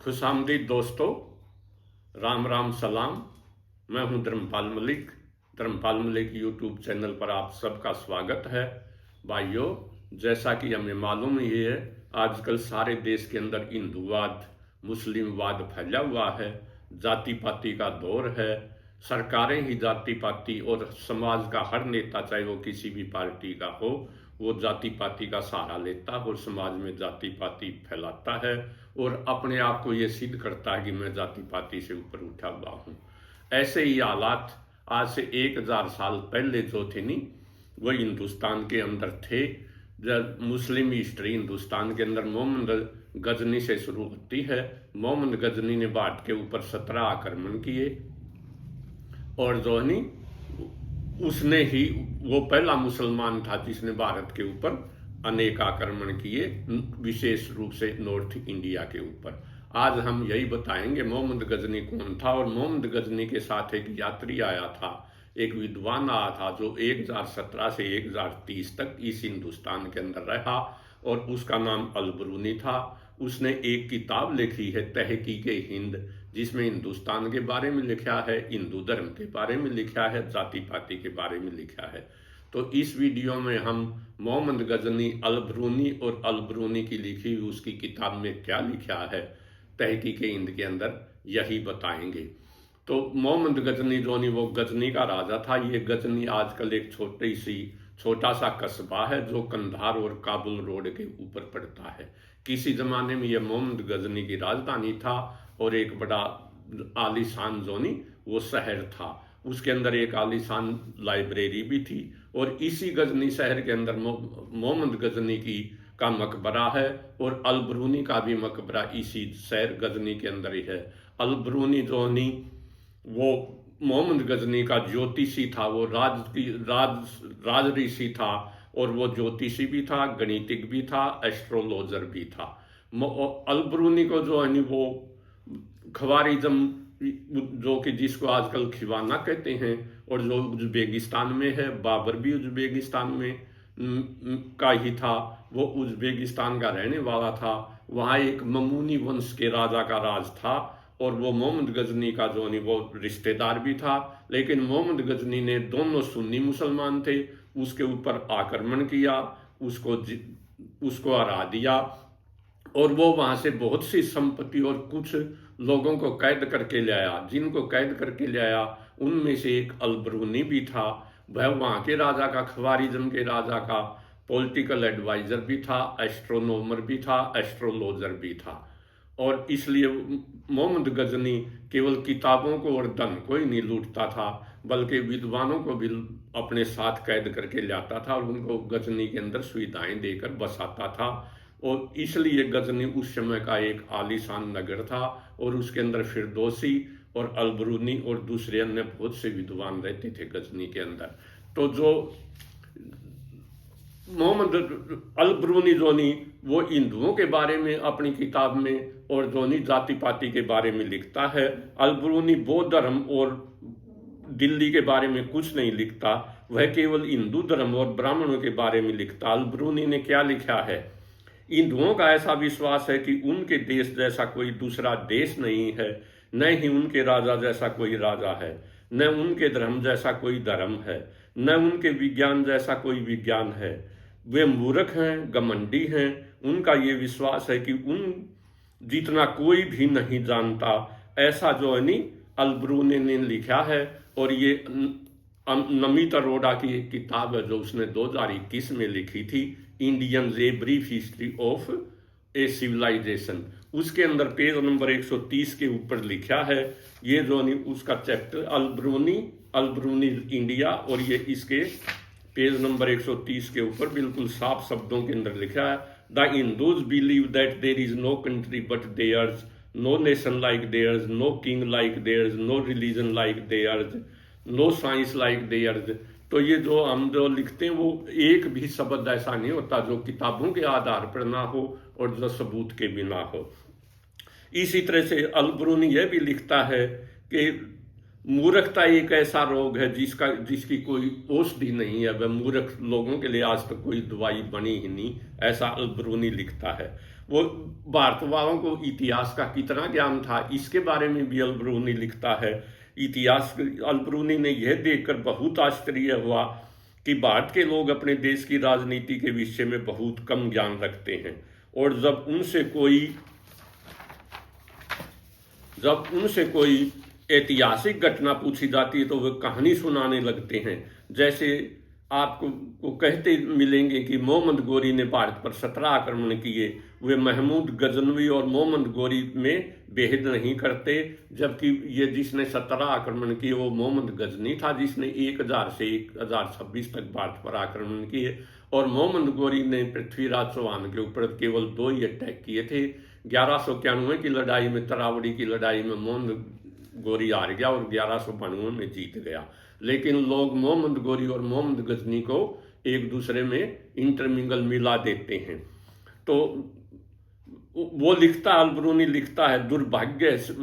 खुशामदीद दोस्तों, राम राम सलाम। मैं हूं धर्मपाल मलिक यूट्यूब चैनल पर आप सबका स्वागत है। भाइयों, जैसा कि हमें मालूम ही है, आजकल सारे देश के अंदर हिंदूवाद मुस्लिमवाद फैला हुआ है। जाति पाति का दौर है। सरकारें ही जाति पाति और समाज का हर नेता, चाहे वो किसी भी पार्टी का हो, वो जाति पाति का सहारा लेता है और समाज में जाति पाति फैलाता है और अपने आप को ये सिद्ध करता है कि मैं जाति पाति से ऊपर उठा हुआ हूँ। ऐसे ही हालात आज से 1000 साल पहले जो थे नहीं, वो हिंदुस्तान के अंदर थे। जब मुस्लिम हिस्ट्री हिंदुस्तान के अंदर मोहम्मद गजनी से शुरू होती है। मोहम्मद गजनी ने भारत के ऊपर 17 आक्रमण किए और जो है उसने ही वो पहला मुसलमान था जिसने भारत के ऊपर अनेक आक्रमण किए, विशेष रूप से नॉर्थ इंडिया के ऊपर। आज हम यही बताएंगे मोहम्मद गजनी कौन था। और मोहम्मद गजनी के साथ एक यात्री आया था, एक विद्वान आया था जो 1017 से 1030 तक इस हिंदुस्तान के अंदर रहा और उसका नाम अल-बरूनी था। उसने एक किताब लिखी है तहकीके हिंद, जिसमें हिंदुस्तान के बारे में लिखा है, हिंदू धर्म के बारे में लिखा है, जाति पाति के बारे में लिखा है। तो इस वीडियो में हम मोहम्मद गजनी अल-बरूनी और अल-बरूनी की लिखी हुई उसकी किताब में क्या लिखा है तहकीके हिंद के अंदर, यही बताएंगे। तो मोहम्मद गजनी जो नहीं, वो गजनी का राजा था। ये गजनी आजकल एक छोटा सा कस्बा है जो कंधार और काबुल रोड के ऊपर पड़ता है। किसी जमाने में यह मोहम्मद गजनी की राजधानी था और एक बड़ा आलीशान जोनी वो शहर था। उसके अंदर एक आलीशान लाइब्रेरी भी थी और इसी गजनी शहर के अंदर मोहम्मद गजनी का मकबरा है और अल-बरूनी का भी मकबरा इसी शहर गजनी के अंदर ही है। अल-बरूनी जोनी वो मोहम्मद गजनी का ज्योतिषी था, वो राजऋषि था और वो ज्योतिषी भी था, गणितिक भी था, एस्ट्रोलॉजर भी था। अल-बरूनी को जो है वो खवारिज्म, जो कि जिसको आजकल खिवाना कहते हैं और जो उज्बेकिस्तान में है, बाबर भी उज्बेकिस्तान में का ही था। वो उज्बेकिस्तान का रहने वाला था। वहाँ एक ममूनी वंश के राजा का राज था और वो मोहम्मद गजनी का जो नहीं वो रिश्तेदार भी था। लेकिन मोहम्मद गजनी ने, दोनों सुन्नी मुसलमान थे, उसके ऊपर आक्रमण किया, उसको हरा दिया और वो वहां से बहुत सी संपत्ति और कुछ लोगों को कैद करके ले आया। जिनको कैद करके ले आया उनमें से एक अल-बरूनी भी था। वह वहां के राजा का, खवारिज्म के राजा का पॉलिटिकल एडवाइजर भी था, एस्ट्रोनॉमर भी था, एस्ट्रोलॉजर भी था। और इसलिए मोहम्मद गजनी केवल किताबों को और धन को ही नहीं लूटता था, बल्कि विद्वानों को भी अपने साथ कैद करके लाता था और उनको गजनी के अंदर सुविधाएं देकर बसाता था। और इसलिए गजनी उस समय का एक आलीशान नगर था और उसके अंदर फिरदौसी और अल-बरूनी और दूसरे अन्य बहुत से विद्वान रहते थे गजनी के अंदर। तो जो मोहम्मद अल-बरूनी जोनी वो हिंदुओं के बारे में अपनी किताब में और जोनी जाति पाति के बारे में लिखता है। अल-बरूनी बौद्ध धर्म और दिल्ली के बारे में कुछ नहीं लिखता, वह केवल हिंदू धर्म और ब्राह्मणों के बारे में लिखता। अल-बरूनी ने क्या लिखा है? हिंदुओं का ऐसा विश्वास है कि उनके देश जैसा कोई दूसरा देश नहीं है, न ही उनके राजा जैसा कोई राजा है, न उनके धर्म जैसा कोई धर्म है, न उनके विज्ञान जैसा कोई विज्ञान है। वे मूर्ख हैं, घमंडी हैं। उनका ये विश्वास है कि उन जितना कोई भी नहीं जानता। ऐसा जो है नी अल-बरूनी ने लिखा है। और ये नमिता अरोड़ा की एक किताब है जो उसने 2021 में लिखी थी, Indian a brief history of a civilisation. उसके अंदर पेज नंबर 130 के ऊपर लिखा है ये जो नहीं उसका चैप्टर अल-बरूनी इंडिया, और ये इसके पेज नंबर 130 के ऊपर बिल्कुल साफ शब्दों के अंदर लिखा है, the Hindus believe that there is no country but theirs, no nation like theirs, no king like theirs, no religion like theirs, no science like theirs. तो ये जो हम जो लिखते हैं वो एक भी शब्द ऐसा नहीं होता जो किताबों के आधार पर ना हो और जो सबूत के बिना हो। इसी तरह से अल-बरूनी यह भी लिखता है कि मूर्खता एक ऐसा रोग है जिसकी कोई औषधि नहीं है। वह मूर्ख लोगों के लिए आज तक कोई दवाई बनी ही नहीं, ऐसा अल-बरूनी लिखता है। वो भारत वालों को इतिहास का कितना ज्ञान था इसके बारे में भी अल-बरूनी लिखता है। इतिहास अल-बरूनी ने यह देखकर बहुत आश्चर्य हुआ कि भारत के लोग अपने देश की राजनीति के विषय में बहुत कम ज्ञान रखते हैं, और जब उनसे कोई ऐतिहासिक घटना पूछी जाती है तो वे कहानी सुनाने लगते हैं। जैसे आपको कहते मिलेंगे कि मोहम्मद गोरी ने भारत पर 17 आक्रमण किए, वे महमूद गजनवी और मोहम्मद गोरी में भेद नहीं करते, जबकि ये जिसने 17 आक्रमण किए वो मोहम्मद गजनी था जिसने 1000 से 1026 तक भारत पर आक्रमण किए, और मोहम्मद गोरी ने पृथ्वीराज चौहान के ऊपर केवल 2 ही अटैक किए थे। 1191 की लड़ाई में, तरावड़ी की लड़ाई में मोहम्मद गोरी हार गया और 1192 में जीत गया। लेकिन लोग मोहम्मद गोरी और मोहम्मद गजनी को एक दूसरे में इंटरमिंगल मिला देते हैं। तो वो लिखता, अल-बरूनी लिखता है,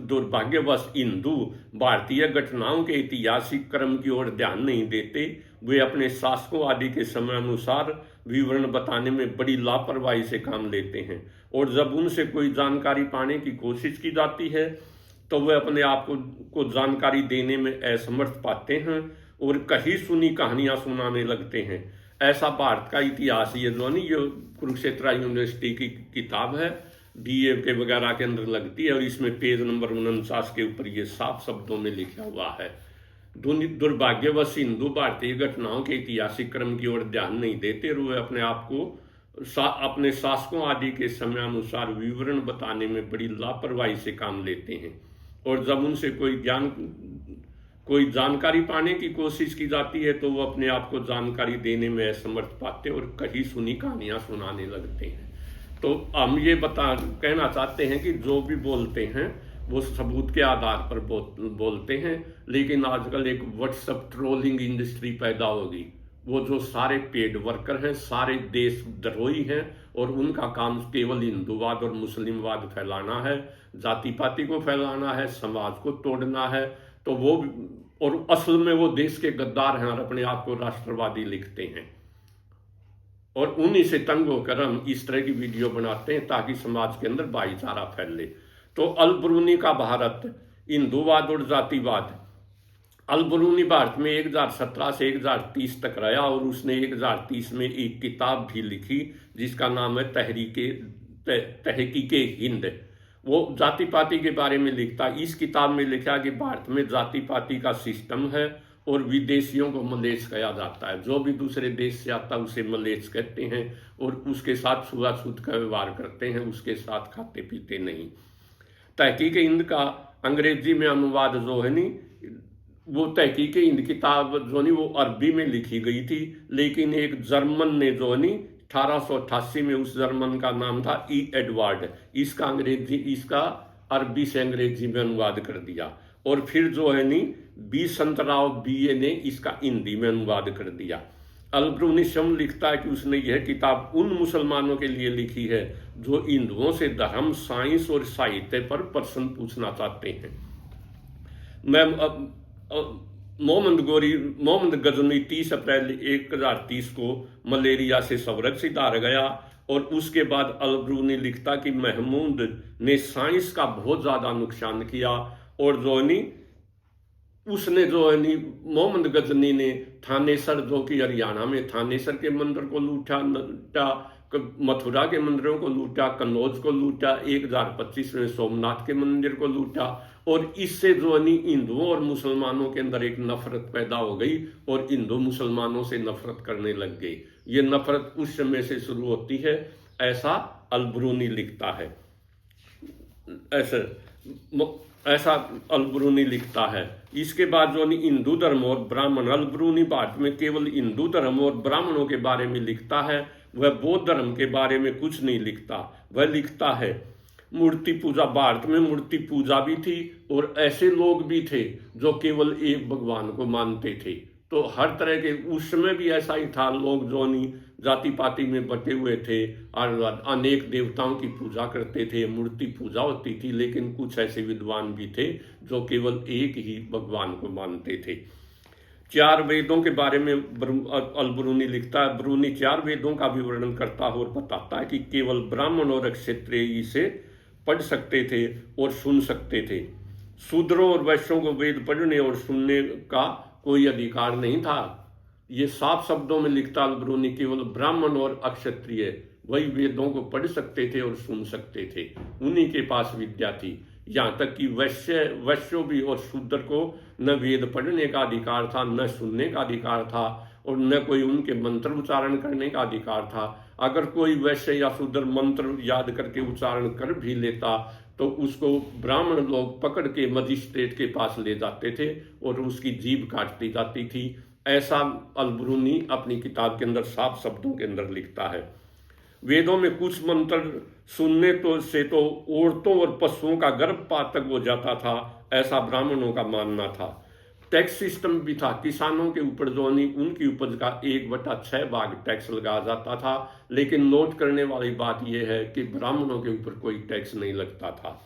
दुर्भाग्यवश हिंदू भारतीय घटनाओं के ऐतिहासिक क्रम की ओर ध्यान नहीं देते। वे अपने शासकों आदि के समय अनुसार विवरण बताने में बड़ी लापरवाही से काम लेते हैं, और जब उनसे कोई जानकारी पाने की कोशिश की जाती है तो वे अपने आप को जानकारी देने में असमर्थ पाते हैं और कही सुनी कहानियां सुनाने लगते हैं। ऐसा भारत का इतिहास ये कुरुक्षेत्र यूनिवर्सिटी की किताब है, BA के वगैरह के अंदर लगती है, और इसमें पेज नंबर 49 के ऊपर ये साफ शब्दों में लिखा हुआ है। दुर्भाग्यवश हिंदू भारतीय घटनाओं के ऐतिहासिक क्रम की ओर ध्यान नहीं देते, और वे अपने आप को अपने शासकों आदि के समय अनुसार विवरण बताने में बड़ी लापरवाही से काम लेते हैं, और जब उनसे कोई जानकारी पाने की कोशिश की जाती है तो वो अपने आप को जानकारी देने में असमर्थ पाते और कही सुनी कहानियां सुनाने लगते हैं। तो हम ये कहना चाहते हैं कि जो भी बोलते हैं वो सबूत के आधार पर बोलते हैं, लेकिन आजकल एक व्हाट्सएप ट्रोलिंग इंडस्ट्री पैदा होगी। वो जो सारे पेड वर्कर हैं, सारे देशद्रोही हैं, और उनका काम केवल हिंदूवाद और मुस्लिमवाद फैलाना है, जाति पाति को फैलाना है, समाज को तोड़ना है। तो वो, और असल में वो देश के गद्दार हैं और अपने आप को राष्ट्रवादी लिखते हैं, और उन्हीं से तंग होकर हम इस तरह की वीडियो बनाते हैं ताकि समाज के अंदर भाईचारा फैले। तो अल-बरूनी का भारत, हिंदूवाद और जातिवाद। अल-बरूनी भारत में 1017 से 1030 तक रहा, और उसने 1030 में एक किताब भी लिखी जिसका नाम है तहकीके हिंद। वो जाति पाति के बारे में लिखता। इस किताब में लिखा कि भारत में जाति पाति का सिस्टम है और विदेशियों को मलेच्छ कहा जाता है। जो भी दूसरे देश से आता है उसे मलेच्छ कहते हैं, और उसके साथ छुआछूत का व्यवहार करते हैं, उसके साथ खाते पीते नहीं। तहकीके हिंद का अंग्रेजी में अनुवाद जो है नी, वो तहकीके हिंद किताब जो नहीं वो अरबी में लिखी गई थी, लेकिन एक जर्मन ने जो नहीं 1888 में, उस जर्मन का नाम था एडवर्ड, इसका अरबी से अंग्रेजी में अनुवाद कर दिया, और फिर जो है नी बसंतराव BA ने इसका हिंदी में अनुवाद कर दिया। अल-बरूनी स्वयं लिखता है कि उसने यह किताब उन मुसलमानों के लिए लिखी है जो हिंदुओं से धर्म, साइंस और साहित्य पर प्रश्न पूछना चाहते हैं। मोहम्मद गजनी 30 अप्रैल 1030 को मलेरिया से संरक्षित हार गया, और उसके बाद अल-बरूनी लिखता कि महमूद ने साइंस का बहुत ज्यादा नुकसान किया, और उसने मोहम्मद गजनी ने थानेसर, जो कि हरियाणा में, थानेसर के मंदिर को लूटा, मथुरा के मंदिरों को लूटा, कन्नौज को लूटा, 1025 में सोमनाथ के मंदिर को लूटा, और इससे हिंदुओं और मुसलमानों के अंदर एक नफरत पैदा हो गई, और हिंदू मुसलमानों से नफरत करने लग गई। ये नफरत उस समय से शुरू होती है, ऐसा अल-बरूनी लिखता है। ऐसा अल-बरूनी लिखता है। इसके बाद हिंदू धर्म और ब्राह्मण, अल-बरूनी भारत में केवल हिंदू धर्म और ब्राह्मणों के बारे में लिखता है, वह बौद्ध धर्म के बारे में कुछ नहीं लिखता। वह लिखता है मूर्ति पूजा, भारत में मूर्ति पूजा भी थी, और ऐसे लोग भी थे जो केवल एक भगवान को मानते थे। तो हर तरह के, उस समय भी ऐसा ही था, लोग जाति पाति में बटे हुए थे और अनेक देवताओं की पूजा करते थे, मूर्ति पूजा होती थी। लेकिन कुछ ऐसे विद्वान भी थे जो केवल एक ही भगवान को मानते थे। 4 वेदों के बारे में अल-बरूनी लिखता है। बरूनी 4 वेदों का भी वर्णन करता है और बताता है कि केवल ब्राह्मण और क्षत्रिय इसे पढ़ सकते थे और सुन सकते थे। शूद्रों और वैश्यों को वेद पढ़ने और सुनने का कोई अधिकार नहीं था। ये साफ शब्दों में लिखता अल-बरूनी, केवल ब्राह्मण और अक्षत्रिय वही वेदों को पढ़ सकते थे और सुन सकते थे, उन्हीं के पास विद्या थी। यहाँ तक कि वैश्यों भी और शूद्र को न वेद पढ़ने का अधिकार था, न सुनने का अधिकार था और न कोई उनके मंत्र उच्चारण करने का अधिकार था। अगर कोई वैश्य या शूद्र मंत्र याद करके उच्चारण कर भी लेता तो उसको ब्राह्मण लोग पकड़ के मजिस्ट्रेट के पास ले जाते थे और उसकी जीभ काट दी जाती थी। ऐसा अल-बरूनी अपनी किताब के अंदर साफ शब्दों के अंदर लिखता है। वेदों में कुछ मंत्र सुनने से तो औरतों और पशुओं का गर्भपातक हो जाता था, ऐसा ब्राह्मणों का मानना था। टैक्स सिस्टम भी था। किसानों के ऊपर जो उनकी उपज का 1/6 भाग टैक्स लगाया जाता था। लेकिन नोट करने वाली बात यह है कि ब्राह्मणों के ऊपर कोई टैक्स नहीं लगता था।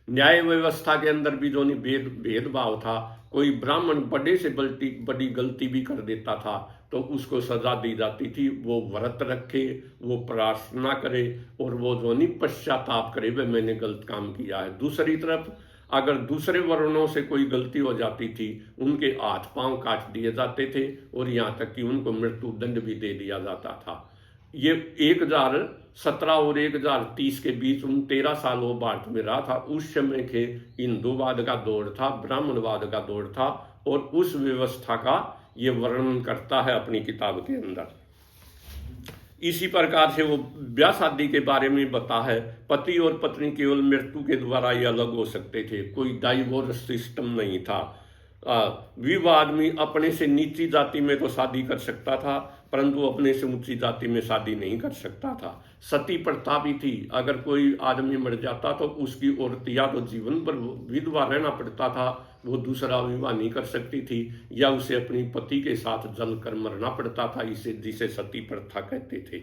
न्याय व्यवस्था के अंदर भी जो भेदभाव था। कोई ब्राह्मण बड़े से बड़ी गलती भी कर देता था तो उसको सजा दी जाती थी। वो व्रत रखे, वो प्रार्थना करे और वो जो पश्चाताप करे वह मैंने गलत काम किया है। दूसरी तरफ अगर दूसरे वर्णों से कोई गलती हो जाती थी, उनके हाथ पांव काट दिए जाते थे और यहाँ तक कि उनको मृत्यु दंड भी दे दिया जाता था। ये 1017 और 1030 के बीच 13 साल वो भारत में रहा था। उस समय के हिंदूवाद का दौर था, ब्राह्मणवाद का दौर था और उस व्यवस्था का ये वर्णन करता है अपनी किताब के अंदर। इसी प्रकार से वो ब्याह शादी के बारे में बता है। पति और पत्नी केवल मृत्यु के द्वारा ही अलग हो सकते थे, कोई डाइवोर्स सिस्टम नहीं था। विवाह आदमी अपने से नीची जाति में तो शादी कर सकता था, परंतु अपने से ऊंची जाति में शादी नहीं कर सकता था। सती प्रथा भी थी। अगर कोई आदमी मर जाता तो उसकी औरत या तो जीवन भर विधवा रहना पड़ता था, वो दूसरा विवाह नहीं कर सकती थी, या उसे अपनी पति के साथ जल कर मरना पड़ता था, जिसे सती प्रथा कहते थे।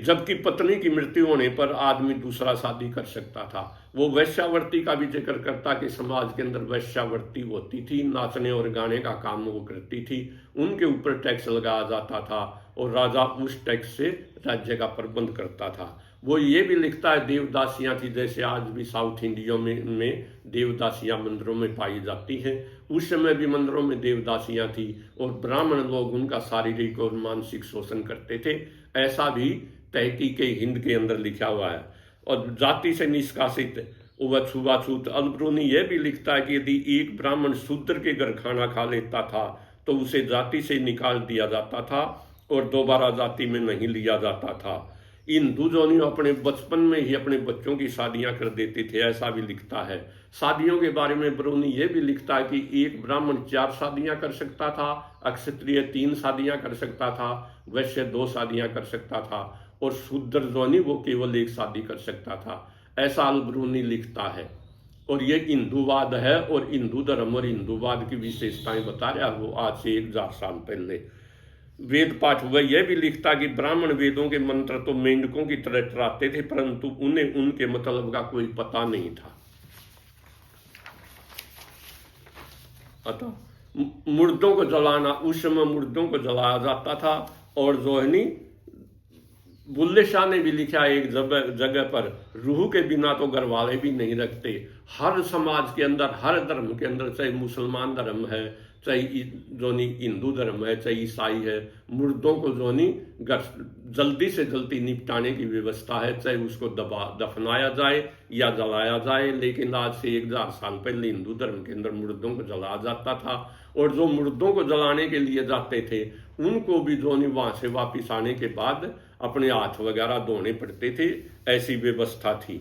जबकि पत्नी की मृत्यु होने पर आदमी दूसरा शादी कर सकता था। वो वैश्यावर्ती का भी जिक्र करता कि समाज के अंदर वैश्यावर्ती होती थी, नाचने और गाने का काम वो करती थी, उनके ऊपर टैक्स लगाया जाता था और राजा उस टैक्स से राज्य का प्रबंध करता था। वो ये भी लिखता है देवदासियां थी, जैसे आज भी साउथ इंडिया में देवदासियां मंदिरों में पाई जाती हैं, उस समय भी मंदिरों में देवदासियां थी और ब्राह्मण लोग उनका शारीरिक और मानसिक शोषण करते थे। ऐसा भी तहकीक हिंद के अंदर लिखा हुआ है। और जाति से निष्कासित व छुआछूत, अल-बरूनी यह भी लिखता है कि यदि एक ब्राह्मण शूद्र के घर खाना खा लेता था तो उसे जाति से निकाल दिया जाता था और दोबारा जाति में नहीं लिया जाता था। हिंदू जो अपने बचपन में ही अपने बच्चों की शादियां कर देते थे, ऐसा भी लिखता है। शादियों के बारे में बरूनी यह भी लिखता है कि एक ब्राह्मण 4 शादियां कर सकता था, अक्षत्रिय 3 शादियां कर सकता था, वैश्य 2 शादियां कर सकता था और शूद्र जो वो केवल 1 शादी कर सकता था। ऐसा अल-बरूनी लिखता है। और ये हिंदूवाद है और हिंदू धर्म और हिंदूवाद की विशेषताएं बता रहा है वो आज से 1000 साल पहले। वेद पाठ हुआ यह भी लिखता कि ब्राह्मण वेदों के मंत्र तो मेंढकों की तरह टराते थे, परंतु उन्हें उनके मतलब का कोई पता नहीं था। अतः मुर्दों को जलाना, उस समय मुर्दों को जलाया जाता था। और जो है नी बुल्ले शाह ने भी लिखा एक जगह पर, रूह के बिना तो घर वाले भी नहीं रखते। हर समाज के अंदर, हर धर्म के अंदर, चाहे मुसलमान धर्म है, चाहे हिंदू धर्म है, चाहे ईसाई है, मुर्दों को जल्दी से जल्दी निपटाने की व्यवस्था है, चाहे उसको दफनाया जाए या जलाया जाए। लेकिन आज से 1000 साल पहले हिंदू धर्म के अंदर मुर्दों को जलाया जाता था और जो मुर्दों को जलाने के लिए जाते थे उनको भी वहां से वापिस आने के बाद अपने हाथ वगैरह धोने पड़ते थे। ऐसी व्यवस्था थी।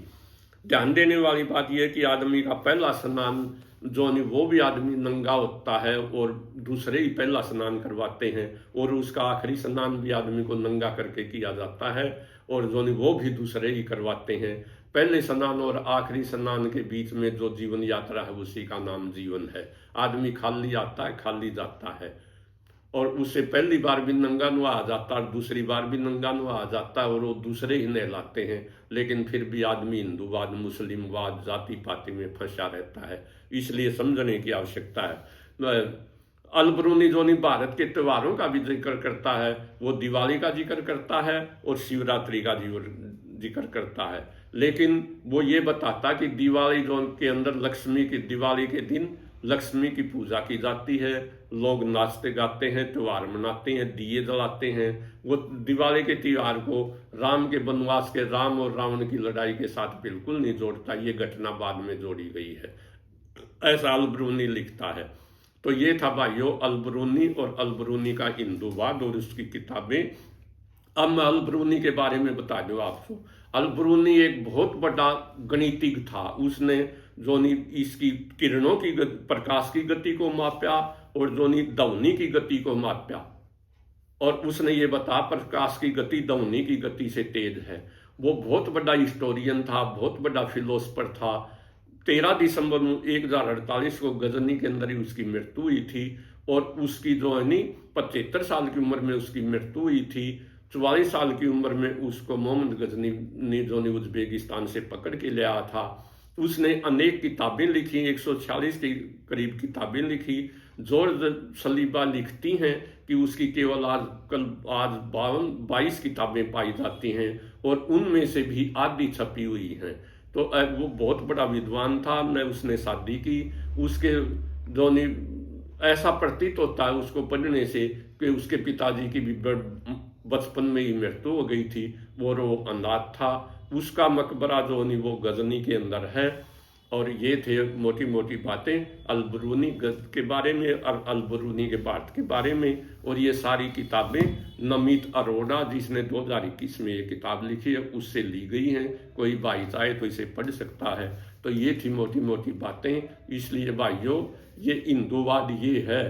ध्यान देने वाली बात यह कि आदमी का पहला स्नान वो भी आदमी नंगा होता है और दूसरे ही पहला स्नान करवाते हैं और उसका आखिरी स्नान भी आदमी को नंगा करके किया जाता है और वो भी दूसरे ही करवाते हैं। पहले स्नान और आखिरी स्नान के बीच में जो जीवन यात्रा है उसी का नाम जीवन है। आदमी खाली आता है, खाली जाता है। और उससे पहली बार भी नंगा नुआ आ जाता और दूसरी बार भी नंगा नुआ आ जाता और वो दूसरे ही नहलाते हैं, लेकिन फिर भी आदमी हिंदूवाद मुस्लिमवाद जाति पाति में फंसा रहता है। इसलिए समझने की आवश्यकता है। अलबरूनी जो नहीं भारत के त्योहारों का भी जिक्र करता है, वो दिवाली का जिक्र करता है और शिवरात्रि का जिक्र करता है, लेकिन वो ये बताता कि दिवाली जो के अंदर लक्ष्मी की, दिवाली के दिन लक्ष्मी की पूजा की जाती है, लोग नाचते गाते हैं, त्यौहार मनाते हैं, दिए जलाते हैं। वो दिवाली के त्यौहार को राम के वनवास के, राम और रावण की लड़ाई के साथ बिल्कुल नहीं जोड़ता, ये घटना बाद में जोड़ी गई है, ऐसा अलबरूनी लिखता है। तो ये था भाइयों अलबरूनी और अलबरूनी का हिंदूवाद और उसकी किताबें। अब मैं अलबरूनी के बारे में बता दूं आपको। अलबरूनी एक बहुत बड़ा गणितज्ञ था। उसने जोनी इसकी किरणों की प्रकाश की गति को मापा और जोनी ध्वनि की गति को मापा, और उसने ये बता प्रकाश की गति ध्वनि की गति से तेज है। वो बहुत बड़ा हिस्टोरियन था, बहुत बड़ा फिलोसफर था। 13 दिसंबर 1048 को गजनी के अंदर ही उसकी मृत्यु हुई थी, और उसकी जो है 75 साल की उम्र में उसकी मृत्यु हुई थी। 44 साल की उम्र में उसको मोहम्मद गजनी ने जो उज्बेकिस्तान से पकड़ के ले आया था। उसने अनेक किताबें लिखी, 146 के करीब किताबें लिखी। जॉर्ज सलीबा लिखती हैं कि उसकी केवल आज 22 किताबें पाई जाती हैं, और उनमें से भी आधी छपी हुई हैं। तो वो बहुत बड़ा विद्वान था। मैं उसने शादी की, उसके जो ऐसा प्रतीत होता है उसको पढ़ने से कि उसके पिताजी की भी बचपन में ही मृत्यु हो गई थी, वो अनाथ था। उसका मकबरा जो वो गजनी के अंदर है। और ये थे मोटी मोटी बातें अलबरूनी के बारे में और अलबरूनी के भारत के बारे में। और ये सारी किताबें नमित अरोड़ा, जिसने 2021 में ये किताब लिखी है, उससे ली गई हैं। कोई भाई चाहे तो इसे पढ़ सकता है। तो ये थी मोटी मोटी बातें। इसलिए भाइयों, ये हिंदूवाद ये है।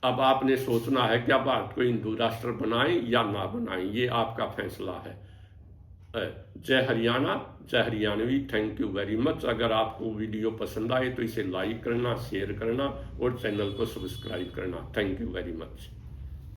अब आपने सोचना है क्या भारत को हिंदू राष्ट्र बनाएं या ना बनाएं, ये आपका फैसला है। जय हरियाणा, जय Haryanvi. Thank you very much. अगर आपको वीडियो पसंद आए तो इसे लाइक करना, शेयर करना और चैनल को सब्सक्राइब करना। Thank you very much.